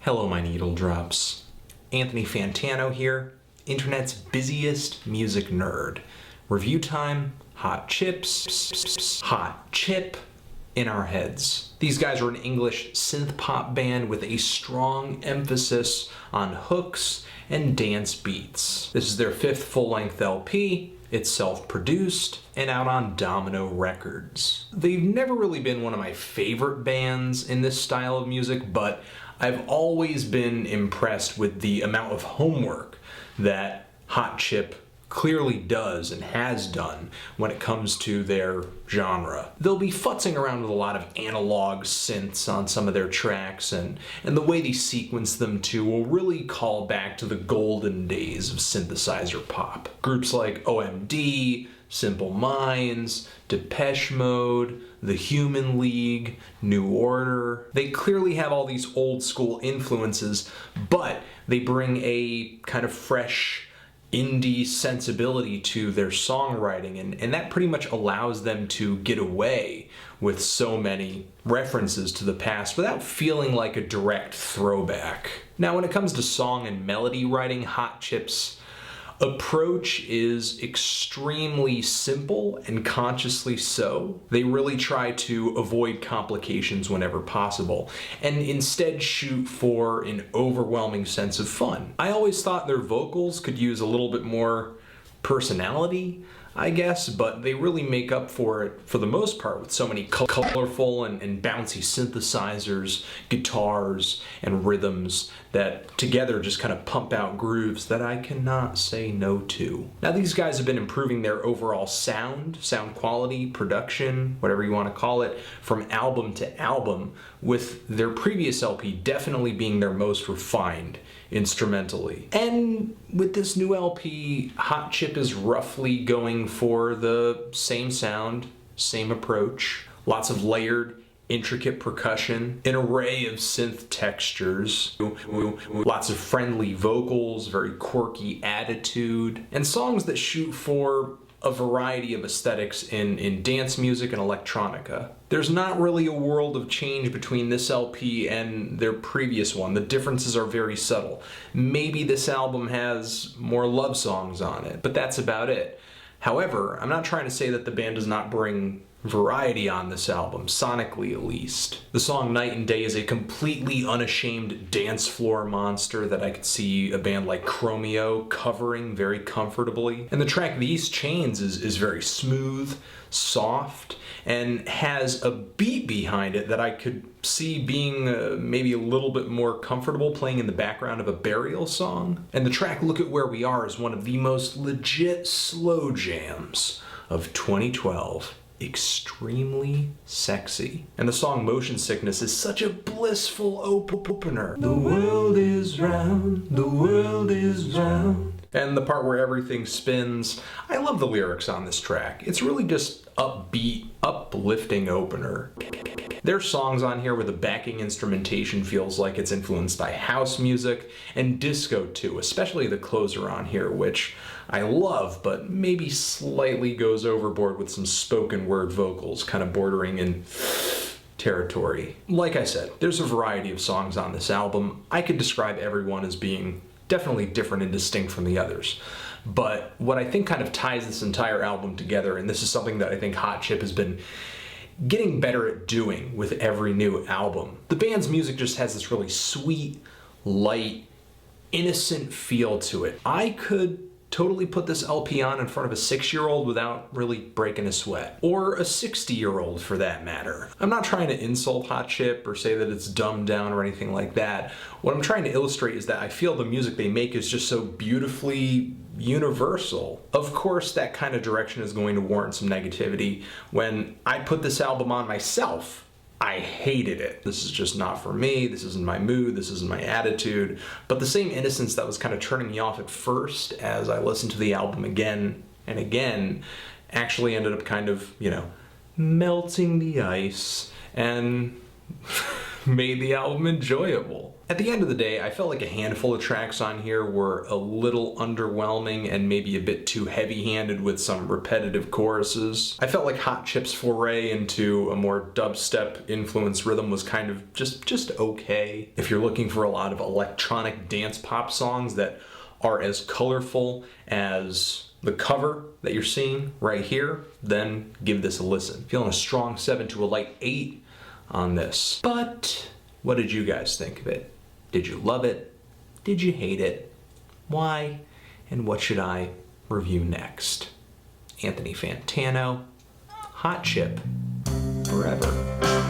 Hello, my needle drops. Anthony Fantano here, internet's busiest music nerd. Review time, hot chips, hot chip in our heads. These guys are an English synth pop band with a strong emphasis on hooks and dance beats. This is their 5th full-length LP. It's self-produced and out on Domino Records. They've never really been one of my favorite bands in this style of music, but I've always been impressed with the amount of homework that Hot Chip clearly does and has done when it comes to their genre. They'll be futzing around with a lot of analog synths on some of their tracks, and the way they sequence them too will really call back to the golden days of synthesizer pop. Groups like OMD, Simple Minds, Depeche Mode, The Human League, New Order. They clearly have all these old school influences, but they bring a kind of fresh indie sensibility to their songwriting, and that pretty much allows them to get away with so many references to the past without feeling like a direct throwback. Now, when it comes to song and melody writing, Hot Chip's approach is extremely simple and consciously so. They really try to avoid complications whenever possible and instead shoot for an overwhelming sense of fun. I always thought their vocals could use a little bit more personality, I guess, but they really make up for it for the most part with so many colorful and bouncy synthesizers, guitars, and rhythms that together just kind of pump out grooves that I cannot say no to. Now, these guys have been improving their overall sound quality, production, whatever you want to call it, from album to album, with their previous LP definitely being their most refined instrumentally. And with this new LP, Hot Chip is roughly going for the same sound, same approach, lots of layered, intricate percussion, an array of synth textures, lots of friendly vocals, very quirky attitude, and songs that shoot for a variety of aesthetics in dance music and electronica. There's not really a world of change between this LP and their previous one. The differences are very subtle. Maybe this album has more love songs on it, but that's about it. However, I'm not trying to say that the band does not bring variety on this album, sonically at least. The song Night and Day is a completely unashamed dance floor monster that I could see a band like Chromeo covering very comfortably. And the track These Chains is very smooth, soft, and has a beat behind it that I could see being maybe a little bit more comfortable playing in the background of a burial song. And the track Look at Where We Are is one of the most legit slow jams of 2012. Extremely sexy. And the song Motion Sickness is such a blissful opener. The world is round, the world is round. And the part where everything spins, I love the lyrics on this track. It's really just upbeat, uplifting opener. There's songs on here where the backing instrumentation feels like it's influenced by house music and disco too, especially the closer on here, which I love, but maybe slightly goes overboard with some spoken word vocals, kind of bordering in territory. Like I said, there's a variety of songs on this album. I could describe every one as being definitely different and distinct from the others. But what I think kind of ties this entire album together, and this is something that I think Hot Chip has been getting better at doing with every new album. The band's music just has this really sweet, light, innocent feel to it. I could totally put this LP on in front of a 6-year-old without really breaking a sweat. Or a 60-year-old for that matter. I'm not trying to insult Hot Chip or say that it's dumbed down or anything like that. What I'm trying to illustrate is that I feel the music they make is just so beautifully universal. Of course, that kind of direction is going to warrant some negativity. When I put this album on myself, I hated it. This is just not for me, this isn't my mood, this isn't my attitude. But the same innocence that was kind of turning me off at first as I listened to the album again and again actually ended up kind of, melting the ice and made the album enjoyable. At the end of the day, I felt like a handful of tracks on here were a little underwhelming and maybe a bit too heavy-handed with some repetitive choruses. I felt like Hot Chip's foray into a more dubstep-influenced rhythm was kind of just okay. If you're looking for a lot of electronic dance pop songs that are as colorful as the cover that you're seeing right here, then give this a listen. Feeling a strong 7 to a light 8 on this. But what did you guys think of it? Did you love it? Did you hate it? Why? And what should I review next? Anthony Fantano, Hot Chip, forever.